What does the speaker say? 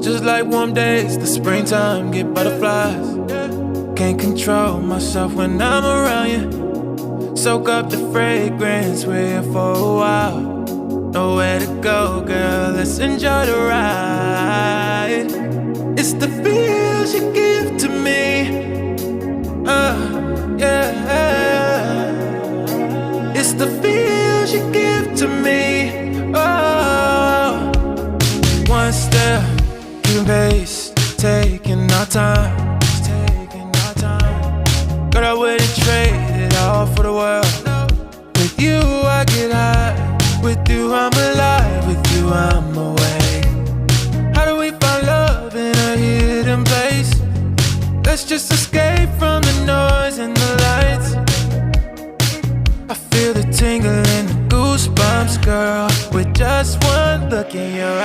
Just like warm days, the springtime get butterflies. Can't control myself when I'm around you. Soak up the fragrance, we're here for a while. Nowhere to go, girl, let's enjoy the ride. It's the feels you give to me, yeah. It's the feels you give to me, oh. One step, keeping pace, taking our time. Girl, I wouldn't trade it all for the world. With you I get high, with you I'm alive, with you I'm away. How do we find love in a hidden place? Let's just escape from the noise and the lights. I feel the tingle and the goosebumps, girl, with just one look in your eyes.